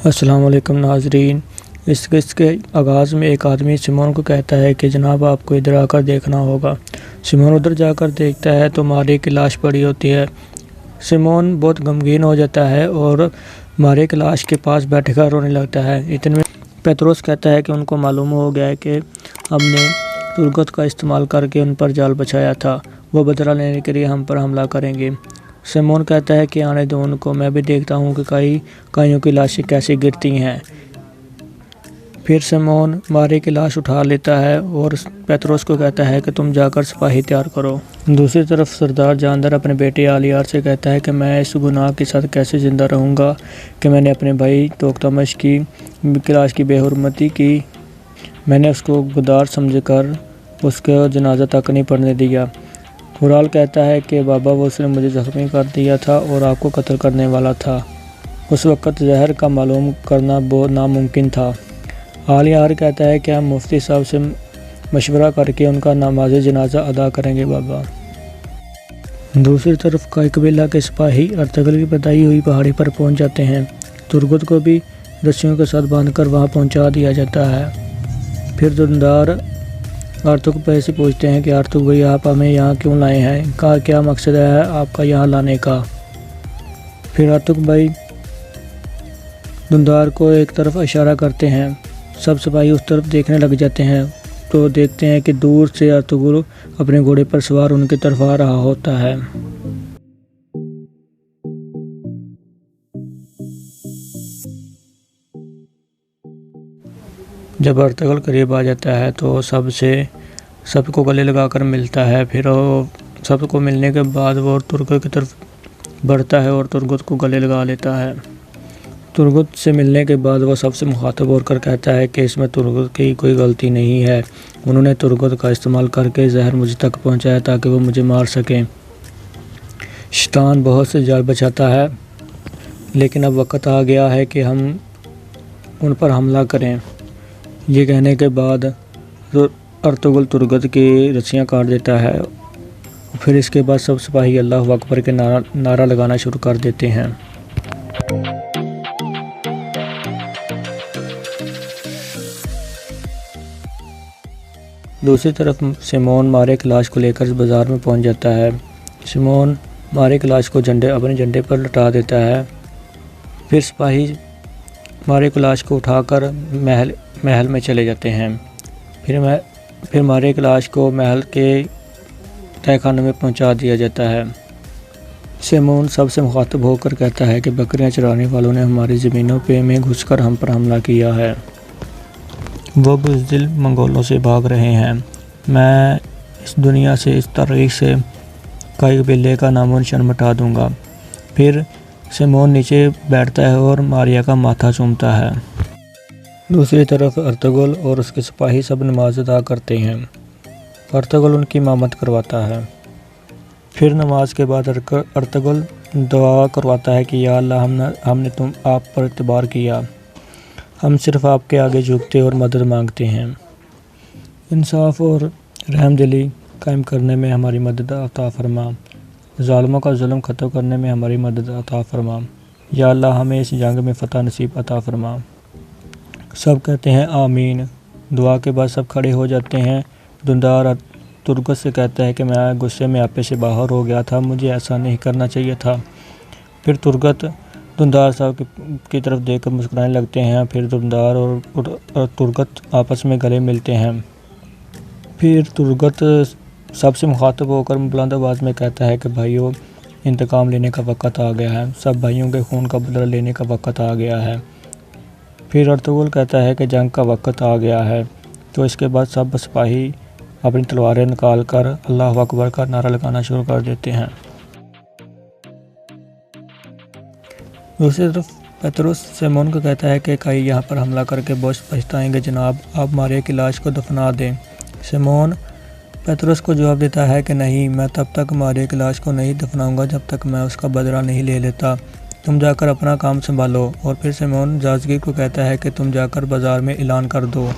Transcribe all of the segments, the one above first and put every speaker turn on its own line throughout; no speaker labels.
अस्सलाम वालेकुम नाजरीन। इस किस्त के आगाज़ में एक आदमी सिमोन को कहता है कि जनाब आपको इधर आकर देखना होगा। सिमोन उधर जाकर देखता है तो मारिया की लाश पड़ी होती है। सिमोन बहुत गमगीन हो जाता है और मारिया की लाश के पास बैठकर रोने लगता है। इतने में पेत्रोस कहता है कि उनको मालूम हो गया है कि हमने तुरगत का इस्तेमाल करके उन पर जाल बिछाया था, वो बदला लेने के लिए हम पर हमला करेंगे। सिमोन कहता है कि आने दो उनको, मैं भी देखता हूँ कि काइयों की लाशें कैसे गिरती हैं। फिर सिमोन मारिया की लाश उठा लेता है और पेत्रोस को कहता है कि तुम जाकर सिपाही तैयार करो। दूसरी तरफ सरदार जानदार अपने बेटे आलियार से कहता है कि मैं इस गुनाह के साथ कैसे ज़िंदा रहूँगा कि मैंने अपने भाई तोख्तमश की लाश की बेहुरमती की। मैंने उसको गुदार समझकर उसका जनाजा तक नहीं पड़ने दिया। हुराल कहता है कि बाबा वो उसने मुझे ज़ख्मी कर दिया था और आपको कत्ल करने वाला था। उस वक़्त जहर का मालूम करना बहुत नामुमकिन था। आलियार कहता है कि हम मुफ्ती साहब से मशवरा करके उनका नमाज जनाजा अदा करेंगे बाबा। दूसरी तरफ काई कबीला के सिपाही अर्तगल की बताई हुई पहाड़ी पर पहुंच जाते हैं। तुरगत को भी रस्सियों के साथ बांधकर वहां पहुंचा दिया जाता है। फिर दुंदार आर्तुक भाई से पूछते हैं कि आर्तुक भाई आप हमें यहाँ क्यों लाए हैं, इनका क्या मकसद है आपका यहाँ लाने का। फिर आर्तुक भाई दुंदार को एक तरफ इशारा करते हैं। सब सिपाही उस तरफ देखने लग जाते हैं तो देखते हैं कि दूर से अर्तुगरुल अपने घोड़े पर सवार उनकी तरफ आ रहा होता है। जब अर्तुगरुल करीब आ जाता है तो सबको गले लगाकर मिलता है। फिर वो सबको मिलने के बाद वो तुरगत की तरफ बढ़ता है और तुरगत को गले लगा लेता है। तुरगत से मिलने के बाद वो सबसे मुखातब होकर कहता है कि इसमें तुरगत की कोई गलती नहीं है, उन्होंने तुरगत का इस्तेमाल करके जहर मुझ तक पहुंचाया ताकि वो मुझे मार सकें। शैतान बहुत से जाल बचाता है, लेकिन अब वक्त आ गया है कि हम उन पर हमला करें। ये कहने के बाद अर्तुगरुल तुरगत की रस्सियाँ काट देता है। फिर इसके बाद सब सिपाही अल्लाह अकबर के नारा लगाना शुरू कर देते हैं। दूसरी तरफ सिमोन मारिया की लाश को लेकर बाज़ार में पहुंच जाता है। सिमोन मारिया की लाश को अपने झंडे पर लटा देता है। फिर सिपाही मारिया की लाश को उठाकर महल में चले जाते हैं। फिर मारिया की लाश को महल के तहखाने में पहुंचा दिया जाता है। सिमोन सबसे मुखातब होकर कहता है कि बकरियां चराने वालों ने हमारी ज़मीनों में घुसकर हम पर हमला किया है। वो बुज़दिल मंगोलों से भाग रहे हैं। मैं इस दुनिया से इस तारीख से काई कबीले का नामो निशान मिटा दूंगा। फिर सिमोन नीचे बैठता है और मारिया का माथा चूमता है। दूसरी तरफ अर्तुगरुल और उसके सिपाही सब नमाज अदा करते हैं। अर्तुगरुल उनकी इमामत करवाता है। फिर नमाज के बाद अर्तुगरुल दुआ करवाता है कि या अल्लाह हमने आप पर एतबार किया, हम सिर्फ आपके आगे झुकते और मदद मांगते हैं। इंसाफ और रहमदिली कायम करने में हमारी मदद अता फरमा, ज़ालिमों का जुल्म ख़त्म करने में हमारी मदद अता फरमा। या अल्लाह हमें इस जंग में फ़तह नसीब अता फरमा। सब कहते हैं आमीन। दुआ के बाद सब खड़े हो जाते हैं। दुंदार तुरगत से कहता है कि मैं गुस्से में आपे से बाहर हो गया था, मुझे ऐसा नहीं करना चाहिए था। फिर तुरगत दुंदार साहब की तरफ देखकर मुस्कुराने लगते हैं। फिर दुंदार और तुरगत आपस में गले मिलते हैं। फिर तुरगत सबसे मुखातब होकर बुलंद आवाज़ में कहता है कि भाइयों, इंतकाम लेने का वक़्त आ गया है, सब भाइयों के खून का बदला लेने का वक़्त आ गया है। फिर अर्तुगरुल कहता है कि जंग का वक़्त आ गया है। तो इसके बाद सब सिपाही अपनी तलवारें निकाल कर अल्लाह अकबर का नारा लगाना शुरू कर देते हैं। दूसरी तरफ पेत्रोस सिमोन को कहता है कि काई यहाँ पर हमला करके बहुत पछताएंगे जनाब, आप मारिया की लाश को दफना दें। सिमोन पेत्रोस को जवाब देता है कि नहीं, मैं तब तक मारिया की लाश को नहीं दफनाऊंगा जब तक मैं उसका बदला नहीं ले लेता, तुम जाकर अपना काम संभालो। और फिर सिमोन जाजगीर को कहता है कि तुम जाकर बाज़ार में ऐलान कर दो।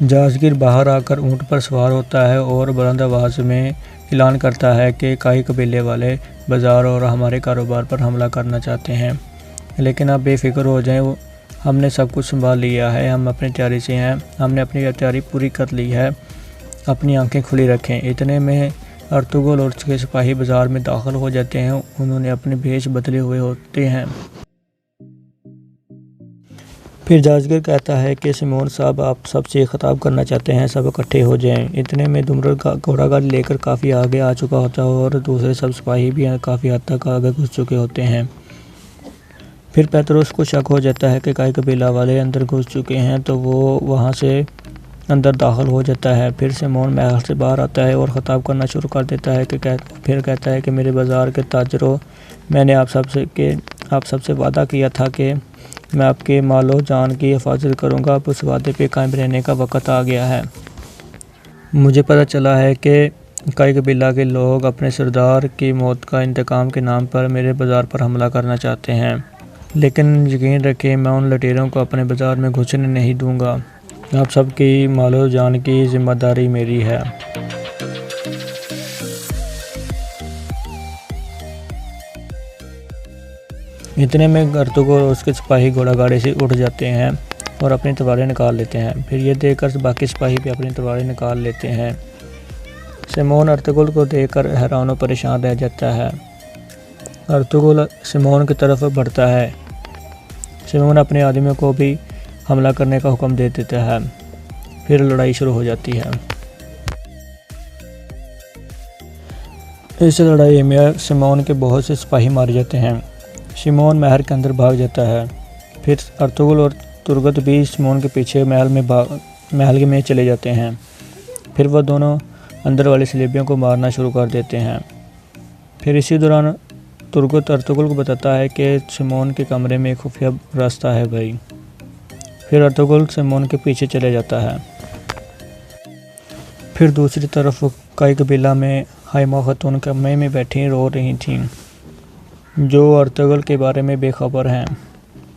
जाजगीर बाहर आकर ऊँट पर सवार होता है और बुलंद आवाज़ में ऐलान करता है कि काई कबीले वाले बाज़ार और हमारे कारोबार पर हमला करना चाहते हैं, लेकिन आप बेफिक्र हो जाएं, हमने सब कुछ संभाल लिया है, हम अपनी तैयारी से हैं, हमने अपनी तैयारी पूरी कर ली है, अपनी आंखें खुली रखें। इतने में अर्तुगरुल और उसके सिपाही बाजार में दाखिल हो जाते हैं। उन्होंने अपने भेष बदले हुए होते हैं। फिर जाजगर कहता है कि सिमोन साहब, आप सबसे खिताब करना चाहते हैं, सब इकट्ठे हो जाएं। इतने में दुमरुल घोड़ागाड़ी लेकर काफ़ी आगे आ चुका होता है और दूसरे सब सिपाही भी काफ़ी हद तक आगे घुस चुके होते हैं। फिर पेत्रोस को शक हो जाता है कि काई कबीला वाले अंदर घुस चुके हैं, तो वो वहाँ से अंदर दाखिल हो जाता है। फिर सिमोन महल से बाहर आता है और ख़िताब करना शुरू कर देता है फिर कहता है कि मेरे बाज़ार के ताजरों, मैंने आप सबसे वादा किया था कि मैं आपके मालो जान की हिफाजत करूंगा। अब उस वादे पे कायम रहने का वक़्त आ गया है। मुझे पता चला है कि काई कबीला के लोग अपने सरदार की मौत का इंतकाम के नाम पर मेरे बाज़ार पर हमला करना चाहते हैं, लेकिन यकीन रखें मैं उन लुटेरों को अपने बाज़ार में घुसने नहीं दूंगा। आप सबकी मालो जान की जिम्मेदारी मेरी है। इतने में अर्तुगरुल और उसके सिपाही घोड़ागाड़ी से उठ जाते हैं और अपनी तलवारें निकाल लेते हैं। फिर ये देखकर बाकी सिपाही भी अपनी तलवारें निकाल लेते हैं। सिमोन अर्तुगरुल को देखकर हैरान और परेशान रह जाता है। अर्तुगरुल सिमोन की तरफ बढ़ता है। सिमोन अपने आदमियों को भी हमला करने का हुक्म दे देता है। फिर लड़ाई शुरू हो जाती है। इस लड़ाई में सिमोन के बहुत से सिपाही मारे जाते हैं। सिमोन महल के अंदर भाग जाता है। फिर अर्तुगरुल और तुरगत भी सिमोन के पीछे महल में चले जाते हैं। फिर वह दोनों अंदर वाले सलेबियों को मारना शुरू कर देते हैं। फिर इसी दौरान तुरगत अर्तुगरुल को बताता है कि सिमोन के कमरे में एक खुफिया रास्ता है भाई। फिर अर्तुगरुल सिमोन के पीछे चले जाता है। फिर दूसरी तरफ काई कबीला में हाइमा खातून कमरे में बैठी रो रही थीं, जो अर्तुगरुल के बारे में बेखबर हैं।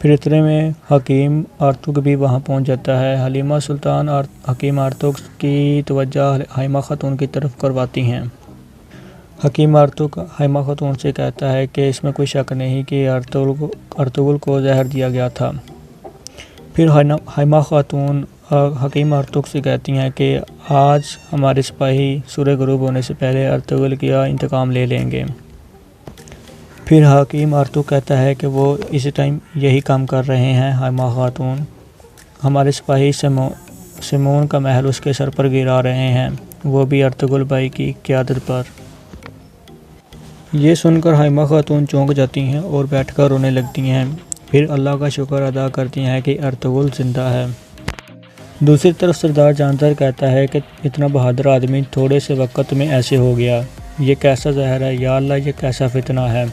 फिर इतने में हकीम आर्तुक भी वहां पहुंच जाता है। हलीमा सुल्तान और हकीम आर्तुक की तवज्जो हाइमा खातून की तरफ करवाती हैं। हकीम आर्तुक हाइमा खातून से कहता है कि इसमें कोई शक नहीं कि अर्तुगरुल को जहर दिया गया था। फिर हाइमा खातून हकीम आर्तुक से कहती हैं कि आज हमारे सिपाही सूरज गुरूब होने से पहले अर्तुगरुल का इंतकाम ले लेंगे। फिर हकीम आर्तुक कहता है कि वो इस टाइम यही काम कर रहे हैं। हाइमा खातून, हमारे सिपाही सिमोन का महल उसके सर पर गिरा रहे हैं, वो भी अर्तुगरुल भाई की क़यादत पर। ये सुनकर हाइमा खातून चौंक जाती हैं और बैठकर रोने लगती हैं। फिर अल्लाह का शुक्र अदा करती हैं कि अर्तुगरुल जिंदा है। दूसरी तरफ सरदार जानदार कहता है कि इतना बहादुर आदमी थोड़े से वक्त में ऐसे हो गया, ये कैसा जहर है या अल्लाह, ये कैसा फितना है।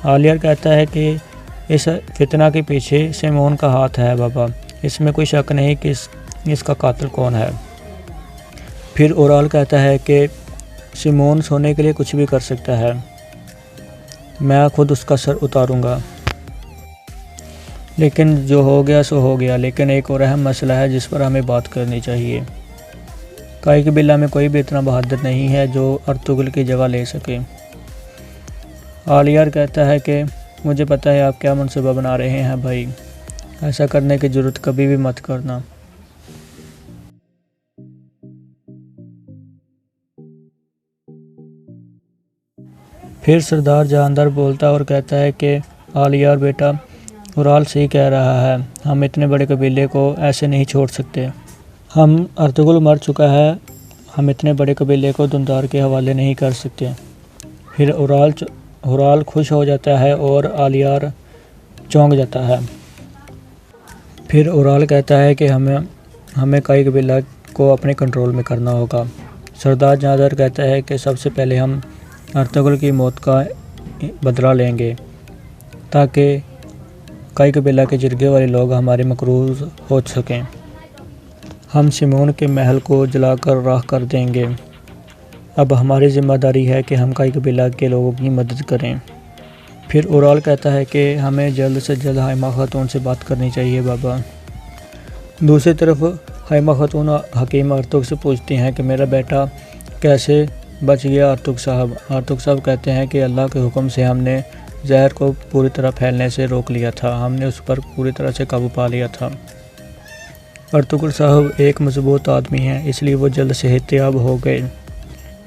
आलियार कहता है कि इस फितना के पीछे सिमोन का हाथ है बाबा, इसमें कोई शक नहीं कि इसका कातिल कौन है। फिर ओराल कहता है कि सिमोन सोने के लिए कुछ भी कर सकता है, मैं खुद उसका सर उतारूंगा। लेकिन जो हो गया सो हो गया, लेकिन एक और अहम मसला है जिस पर हमें बात करनी चाहिए। काई कबीला में कोई भी इतना बहादुर नहीं है जो अर्तुगरुल की जगह ले सके। आलियार कहता है कि मुझे पता है आप क्या मनसूबा बना रहे हैं भाई, ऐसा करने की ज़रूरत कभी भी मत करना। फिर सरदार जानदार बोलता और कहता है कि आलियार बेटा, ओराल सही कह रहा है, हम इतने बड़े कबीले को ऐसे नहीं छोड़ सकते। अर्तुगरुल मर चुका है, हम इतने बड़े कबीले को दुंदार के हवाले नहीं कर सकते। फिर ओराल खुश हो जाता है और आलियार चौंक जाता है। फिर ओराल कहता है कि हमें काई कबीला को अपने कंट्रोल में करना होगा। सरदार जानदार कहता है कि सबसे पहले हम अर्तुगरुल की मौत का बदला लेंगे ताकि काई कबीला के जिरगे वाले लोग हमारे मकरूज हो सकें। हम सिमोन के महल को जलाकर राख कर देंगे। अब हमारी जिम्मेदारी है कि हम काई कबीला के लोगों की मदद करें। फिर ओराल कहता है कि हमें जल्द से जल्द हाइमा खातून से बात करनी चाहिए बाबा। दूसरी तरफ हाइमा खातून हकीम आर्तुक से पूछती हैं कि मेरा बेटा कैसे बच गया। आर्तुक साहब कहते हैं कि अल्लाह के हुक्म से हमने जहर को पूरी तरह फैलने से रोक लिया था। हमने उस पर पूरी तरह से काबू पा लिया था। अर्तुगरुल साहब एक मजबूत आदमी हैं, इसलिए वो जल्द सेहतयाब हो गए।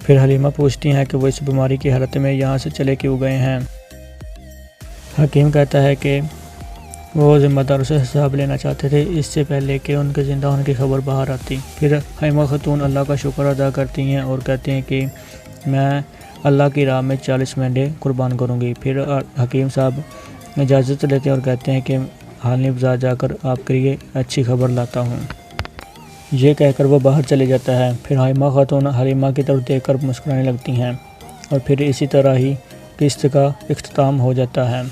फिर हलीमा पूछती हैं कि वो इस बीमारी की हालत में यहाँ से चले क्यों गए हैं। हकीम कहता है कि वो ज़िम्मेदारों से हिसाब लेना चाहते थे, इससे पहले कि उनके ज़िंदा होने की खबर बाहर आती। फिर हलीमा खातून अल्लाह का शुक्र अदा करती हैं और कहती हैं कि मैं अल्लाह की राह में 40 मेंढे कुर्बान करूँगी। फिर हकीम साहब इजाज़त लेते हैं और कहते हैं कि हालनी बाज़ार जाकर आपके लिए अच्छी खबर लाता हूँ। ये कहकर वो बाहर चले जाता है। फिर हलीमा खातून हलीमा की तरफ देखकर मुस्कुराने लगती हैं और फिर इसी तरह ही किस्त का इख्तिताम हो जाता है।